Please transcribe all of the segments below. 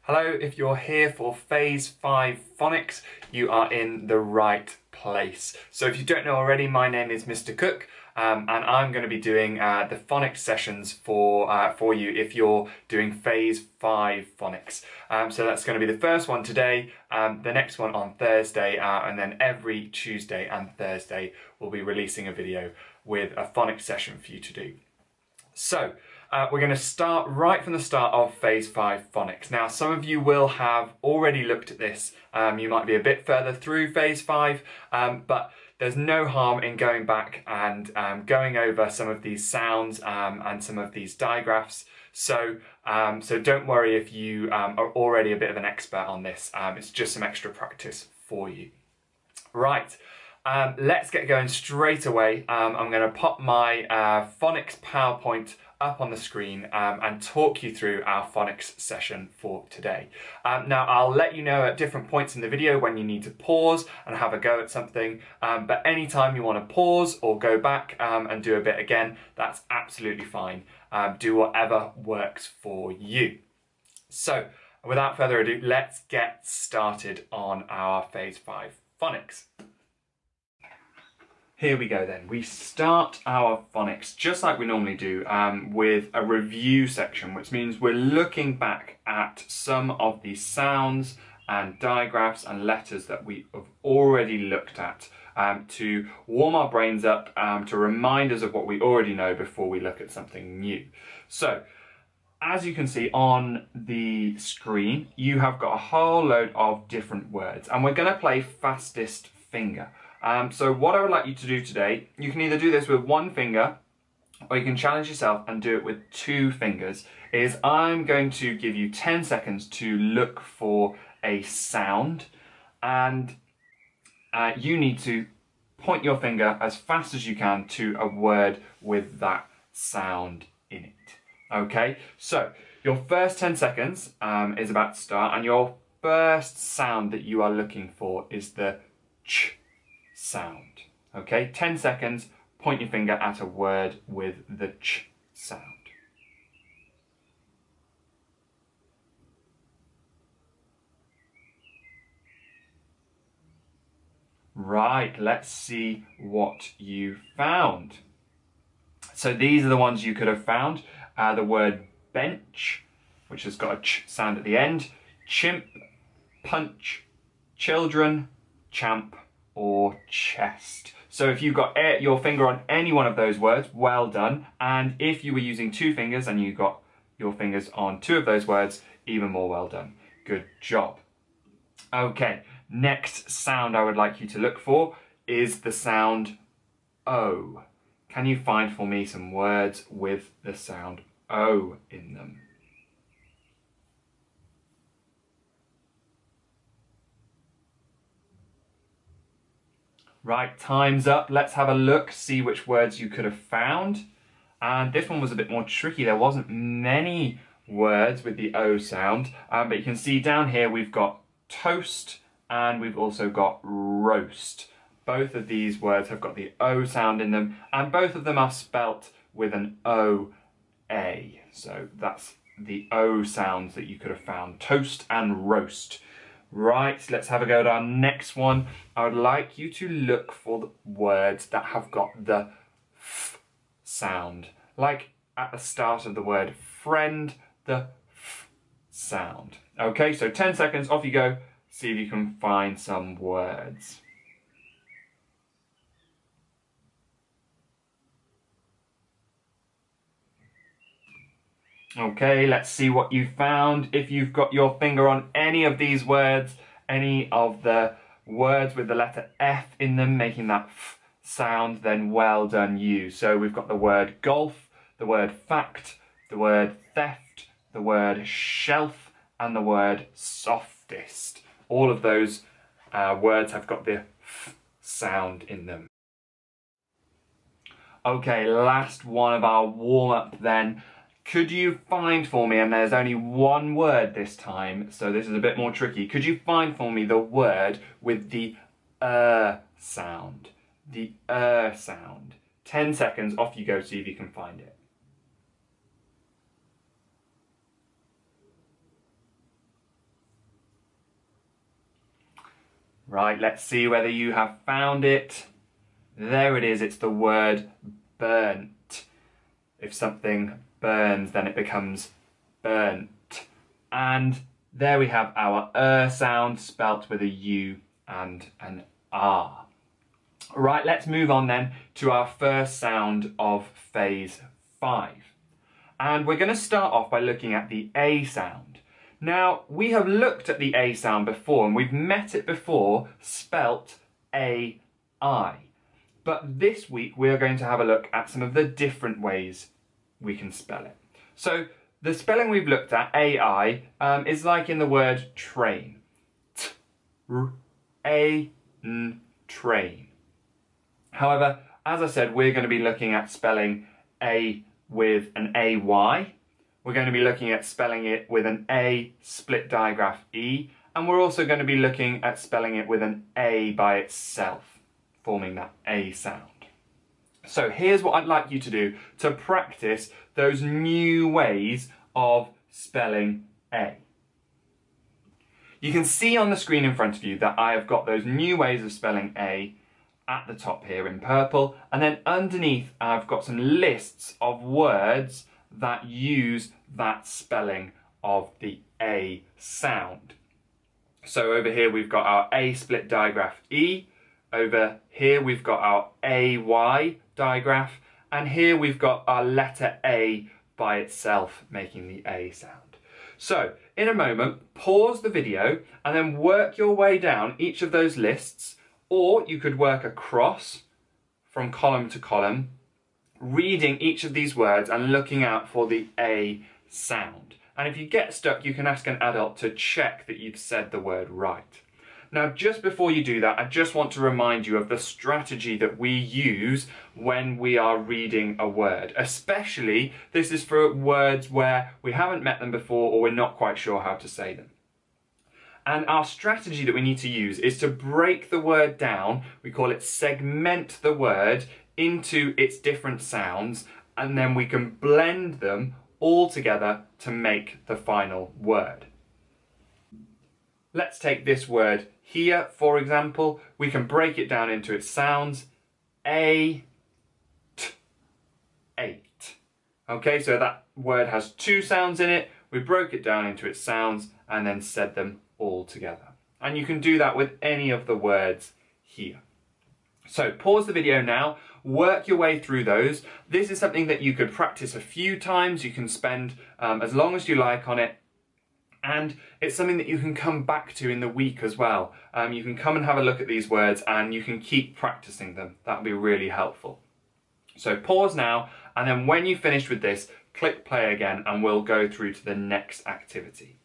Hello, if you're here for Phase 5 Phonics, you are in the right place. So if you don't know already, my name is Mr. Cook, and I'm going to be doing the phonics sessions for you if you're doing Phase 5 Phonics. So that's going to be the first one today, the next one on Thursday, and then every Tuesday and Thursday we'll be releasing a video with a phonics session for you to do. So, we're going to start right from the start of Phase 5 Phonics. Now, some of you will have already looked at this. You might be a bit further through Phase 5, but there's no harm in going back and going over some of these sounds and some of these digraphs. So don't worry if you are already a bit of an expert on this. It's just some extra practice for you. Right. Let's get going straight away. I'm going to pop my phonics PowerPoint up on the screen and talk you through our phonics session for today. Now, I'll let you know at different points in the video when you need to pause and have a go at something, but anytime you want to pause or go back and do a bit again, that's absolutely fine. Do whatever works for you. So, without further ado, let's get started on our Phase 5 Phonics. Here we go then. We start our phonics just like we normally do with a review section, which means we're looking back at some of the sounds and digraphs and letters that we have already looked at to warm our brains up, to remind us of what we already know before we look at something new. So, as you can see on the screen, you have got a whole load of different words, and we're going to play fastest finger. So what I would like you to do today, you can either do this with one finger or you can challenge yourself and do it with two fingers, is I'm going to give you 10 seconds to look for a sound, and you need to point your finger as fast as you can to a word with that sound in it. Okay, so your first 10 seconds is about to start, and your first sound that you are looking for is the ch sound. Okay, 10 seconds, point your finger at a word with the ch sound. Right, let's see what you found. So these are the ones you could have found. The word bench, which has got a ch sound at the end, chimp, punch, children, champ, or chest. So if you've got your finger on any one of those words, well done. And if you were using two fingers and you got your fingers on two of those words, even more well done. Good job. Okay, next sound I would like you to look for is the sound O. Can you find for me some words with the sound O in them? Right, time's up. Let's have a look, see which words you could have found. And this one was a bit more tricky. There wasn't many words with the O sound, but you can see down here we've got toast and we've also got roast. Both of these words have got the O sound in them, and both of them are spelt with an O-A. So that's the O sounds that you could have found, toast and roast. Right, let's have a go at our next one. I would like you to look for the words that have got the F sound. Like at the start of the word friend, the F sound. Okay, so 10 seconds, off you go. See if you can find some words. Okay, let's see what you found. If you've got your finger on any of these words, any of the words with the letter F in them, making that F sound, then well done you. So we've got the word golf, the word fact, the word theft, the word shelf, and the word softest. All of those words have got the F sound in them. Okay, last one of our warm-up then. Could you find for me, and there's only one word this time, so this is a bit more tricky. Could you find for me the word with the sound? The sound. 10 seconds, off you go, see if you can find it. Right, let's see whether you have found it. There it is, it's the word burnt. If something burns, then it becomes burnt. And there we have our sound spelt with a U and an R. Right, let's move on then to our first sound of phase 5. And we're going to start off by looking at the A sound. Now, we have looked at the A sound before and we've met it before spelt A-I. But this week we are going to have a look at some of the different ways we can spell it. So the spelling we've looked at, A-I, is like in the word train. T-r-a-n, train. However, as I said, we're going to be looking at spelling A with an A-Y. We're going to be looking at spelling it with an A split digraph E. And we're also going to be looking at spelling it with an A by itself, forming that A sound. So here's what I'd like you to do to practice those new ways of spelling A. You can see on the screen in front of you that I have got those new ways of spelling A at the top here in purple, and then underneath I've got some lists of words that use that spelling of the A sound. So over here we've got our A split digraph E, over here we've got our AY digraph, and here we've got our letter A by itself making the A sound. So in a moment, pause the video and then work your way down each of those lists, or you could work across from column to column, reading each of these words and looking out for the A sound. And if you get stuck, you can ask an adult to check that you've said the word right. Now, just before you do that, I just want to remind you of the strategy that we use when we are reading a word. Especially, this is for words where we haven't met them before or we're not quite sure how to say them. And our strategy that we need to use is to break the word down. We call it segment the word into its different sounds, and then we can blend them all together to make the final word. Let's take this word here, for example. We can break it down into its sounds. A, t, eight. Okay, so that word has two sounds in it. We broke it down into its sounds and then said them all together. And you can do that with any of the words here. So pause the video now, work your way through those. This is something that you could practice a few times. You can spend as long as you like on it. And it's something that you can come back to in the week as well. You can come and have a look at these words and you can keep practicing them. That would be really helpful. So pause now, and then when you've finished with this, click play again and we'll go through to the next activity.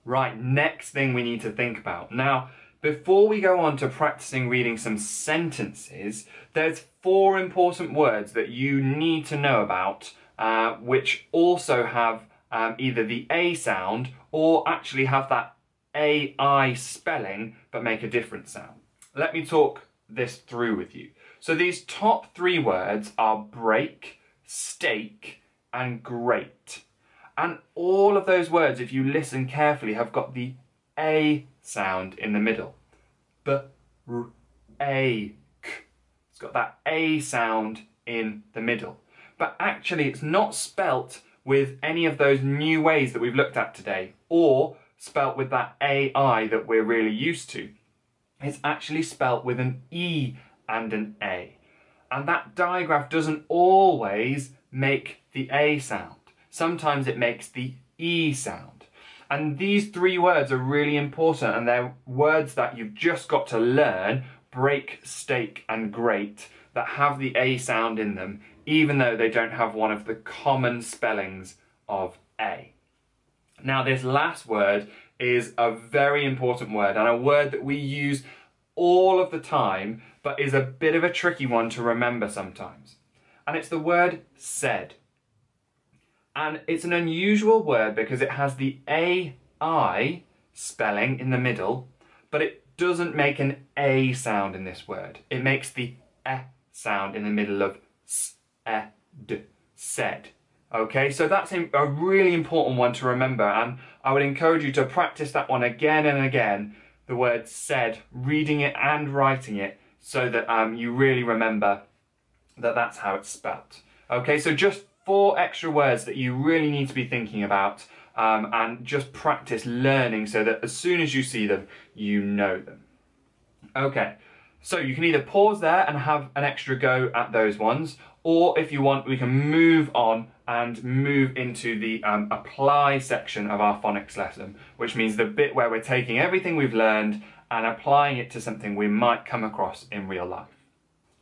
Right, next thing we need to think about. Now, before we go on to practicing reading some sentences, there's 4 important words that you need to know about, which also have either the A sound or actually have that AI spelling but make a different sound. Let me talk this through with you. So these top 3 words are break, stake, and great. And all of those words, if you listen carefully, have got the A sound in the middle. B-r-a-k. It's got that A sound in the middle. But actually it's not spelt with any of those new ways that we've looked at today, or spelt with that AI that we're really used to. It's actually spelt with an E and an A. And that digraph doesn't always make the A sound. Sometimes it makes the E sound. And these 3 words are really important, and they're words that you've just got to learn, break, stake, and great, that have the A sound in them, even though they don't have one of the common spellings of A. Now, this last word is a very important word, and a word that we use all of the time, but is a bit of a tricky one to remember sometimes. And it's the word said. And it's an unusual word because it has the AI spelling in the middle, but it doesn't make an A sound in this word. It makes the E sound in the middle of said. Okay, so that's a really important one to remember, and I would encourage you to practice that one again and again, the word said, reading it and writing it, so that you really remember that that's how it's spelt. Okay, so just 4 extra words that you really need to be thinking about, and just practice learning so that as soon as you see them, you know them. Okay, so you can either pause there and have an extra go at those ones, or if you want, we can move on and move into the apply section of our phonics lesson, which means the bit where we're taking everything we've learned and applying it to something we might come across in real life.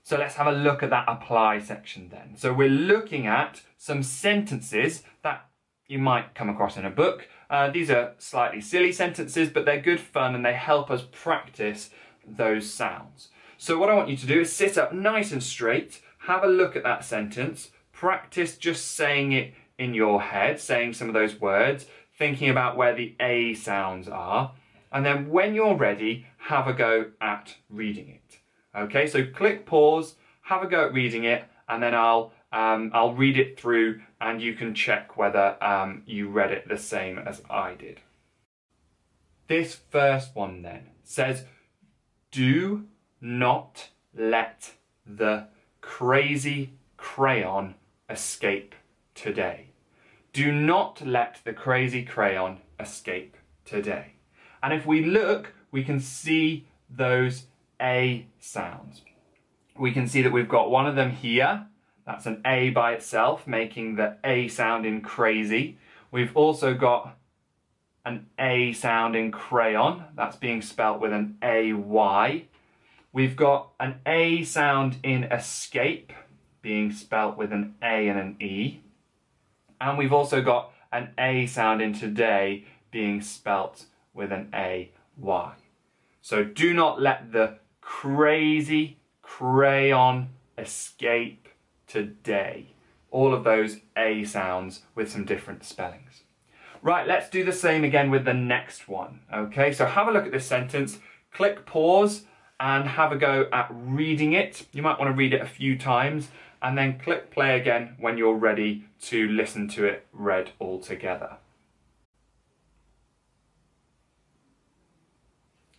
So let's have a look at that apply section then. So we're looking at some sentences that you might come across in a book. These are slightly silly sentences, but they're good fun and they help us practice those sounds. So what I want you to do is sit up nice and straight, have a look at that sentence, practice just saying it in your head, saying some of those words, thinking about where the A sounds are, and then when you're ready, have a go at reading it. Okay, so click pause, have a go at reading it, and then I'll read it through and you can check whether you read it the same as I did. This first one then says, do not let the crazy crayon escape today. Do not let the crazy crayon escape today. And if we look, we can see those A sounds. We can see that we've got one of them here. That's an A by itself, making the A sound in crazy. We've also got an A sound in crayon. That's being spelt with an AY. We've got an A sound in escape, being spelt with an A and an E. And we've also got an A sound in today, being spelt with an AY. So do not let the crazy crayon escape today. All of those A sounds with some different spellings. Right, let's do the same again with the next one. Okay, so have a look at this sentence, click pause and have a go at reading it. You might want to read it a few times and then click play again when you're ready to listen to it read all together.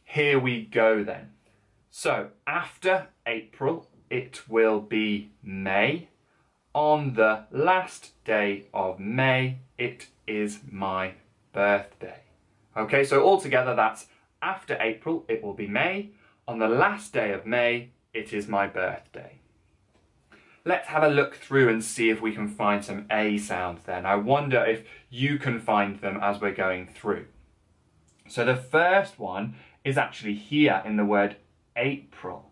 Here we go then. So after April, it will be May. On the last day of May, it is my birthday. Okay, so altogether that's after April, it will be May. On the last day of May, it is my birthday. Let's have a look through and see if we can find some A sounds then. I wonder if you can find them as we're going through. So the first one is actually here in the word April.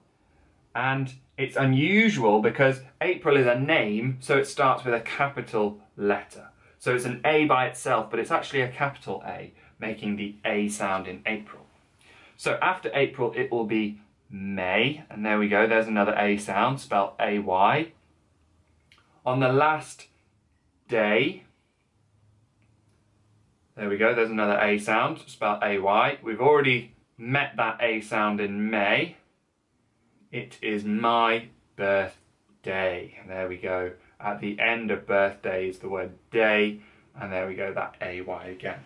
And it's unusual because April is a name, so it starts with a capital letter. So it's an A by itself, but it's actually a capital A, making the A sound in April. So after April, it will be May, and there we go, there's another A sound, spelled AY. On the last day, there we go, there's another A sound, spelled AY. We've already met that A sound in May. It is my birthday. There we go. At the end of birthday is the word day, and there we go, that AY again.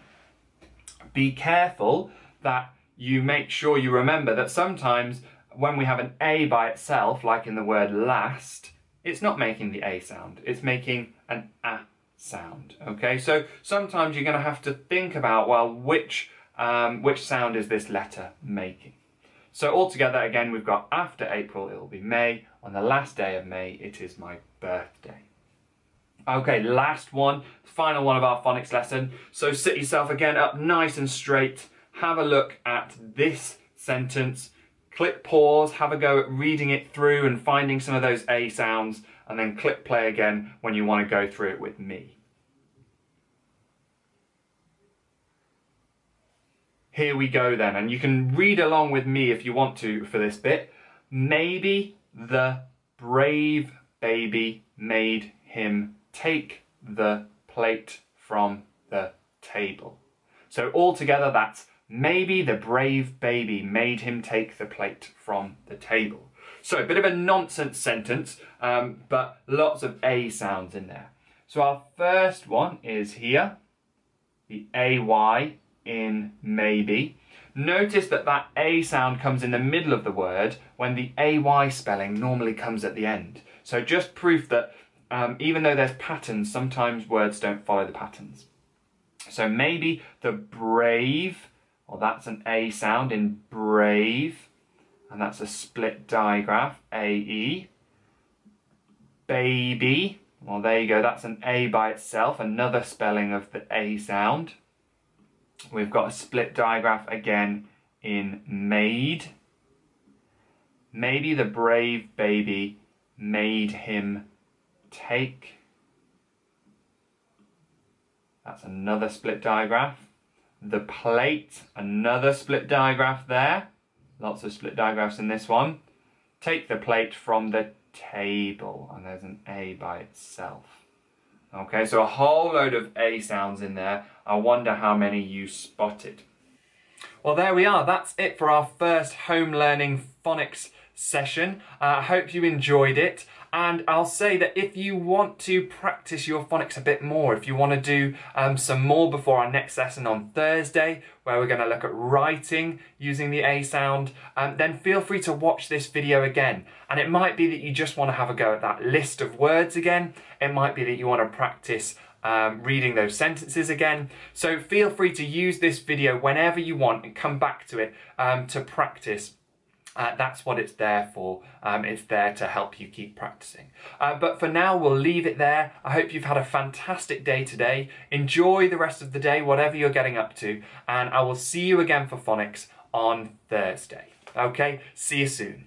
Be careful that you make sure you remember that sometimes when we have an A by itself, like in the word last, it's not making the A sound, it's making an A sound, okay? So sometimes you're going to have to think about, well, which sound is this letter making? So altogether, again, we've got after April, it will be May. On the last day of May, it is my birthday. Okay, last one, final one of our phonics lesson. So sit yourself again up nice and straight. Have a look at this sentence. Click pause, have a go at reading it through and finding some of those A sounds, and then click play again when you want to go through it with me. Here we go then, and you can read along with me if you want to for this bit. Maybe the brave baby made him take the plate from the table. So altogether that's maybe the brave baby made him take the plate from the table. So a bit of a nonsense sentence, but lots of A sounds in there. So our first one is here, the AY in maybe. Notice that that A sound comes in the middle of the word when the AY spelling normally comes at the end. So just proof that even though there's patterns, sometimes words don't follow the patterns. So maybe the brave, well, that's an A sound in brave, and that's a split digraph, AE. Baby, well, there you go, that's an A by itself, another spelling of the A sound. We've got a split digraph again in made. Maybe the brave baby made him take. That's another split digraph. The plate, another split digraph there. Lots of split digraphs in this one. Take the plate from the table, and there's an A by itself. Okay, so a whole load of A sounds in there. I wonder how many you spotted. Well, there we are. That's it for our first home learning phonics session. I hope you enjoyed it. And I'll say that if you want to practice your phonics a bit more, if you want to do some more before our next lesson on Thursday, where we're going to look at writing using the A sound, then feel free to watch this video again. And it might be that you just want to have a go at that list of words again. It might be that you want to practice reading those sentences again. So feel free to use this video whenever you want and come back to it to practice. That's what it's there for. It's there to help you keep practicing. But for now, we'll leave it there. I hope you've had a fantastic day today. Enjoy the rest of the day, whatever you're getting up to. And I will see you again for phonics on Thursday. Okay, see you soon.